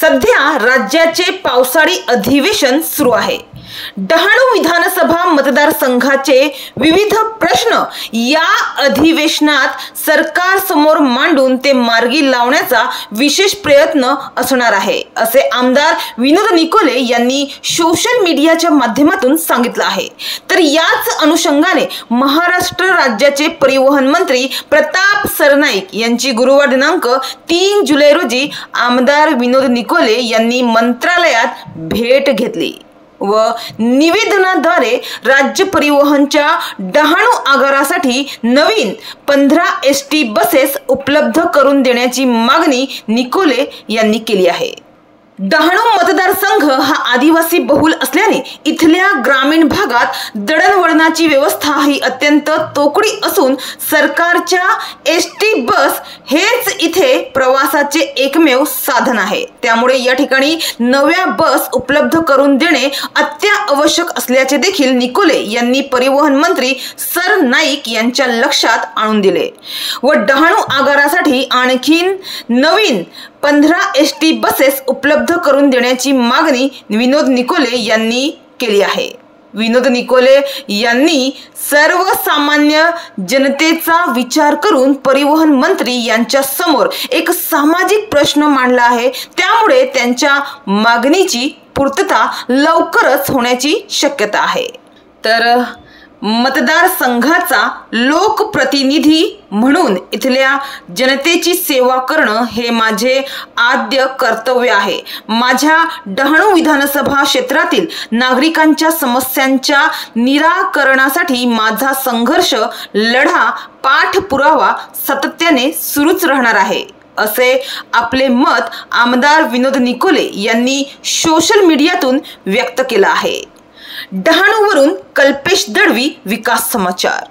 सध्या राज्याचे पावसाळी अधिवेशन सुरू आहे। डहाणू विधानसभा मतदारसंघाचे विविध प्रश्न या अधिवेशनात सरकार समोर मांडून ते मार्गी लावण्याचा विशेष प्रयत्न असणार आहे, असे आमदार विनोद निकोले यांनी सोशल मीडियाच्या माध्यमातून सांगितले आहे। तर याच अनुषंगाने महाराष्ट्र राज्याचे परिवहन मंत्री प्रताप सरनाईक यांची गुरुवार दिनांक 3 जुलै रोजी आमदार विनोद निकोले यांनी मंत्रालयात भेट घेतली व निवेदनाद्वारे राज्य परिवहनच्या डहाणू आगारासाठी नवीन 15 एसटी बसेस उपलब्ध करून देण्याची मागणी निकोले यांनी केली आहे। डहाणू मतदारसंघ हा आदिवासी बहुल असल्याने इथल्या ग्रामीण भागात दळणवळणाची व्यवस्था ही अत्यंत तोकडी असून सरकारच्या एसटी बस हेच इथे प्रवासाचे एकमेव साधन आहे। त्यामुळे या ठिकाणी नव्या बस उपलब्ध करून देणे अत्यावश्यक असल्याचे देखील निकोले यांनी परिवहन मंत्री सरनाईक यांच्या लक्षात आणून दिले व डहाणू आगारासाठी आणखीन नवीन 15 एसटी बसेस उपलब्ध करून देण्याची मागणी विनोद निकोले यांनी केली आहे। विनोद निकोले यांनी सर्वसामान्य जनतेचा विचार करून परिवहन मंत्री यांच्या समोर एक सामाजिक प्रश्न मांडला आहे, त्यामुळे त्यांच्या मागणीची पूर्तता लवकरच होण्याची शक्यता आहे। तर मतदारसंघाचा लोकप्रतिनिधी म्हणून इथल्या जनतेची सेवा करणं हे माझे आद्य कर्तव्य आहे। माझ्या डहाणू विधानसभा क्षेत्रातील नागरिकांच्या समस्यांच्या निराकरणासाठी माझा संघर्ष लढा पाठपुरावा सातत्याने सुरूच राहणार आहे, असे आपले मत आमदार विनोद निकोले यांनी सोशल मीडियातून व्यक्त केले आहे। डहाणूवरून कल्पेश दळवी, विकास समाचार।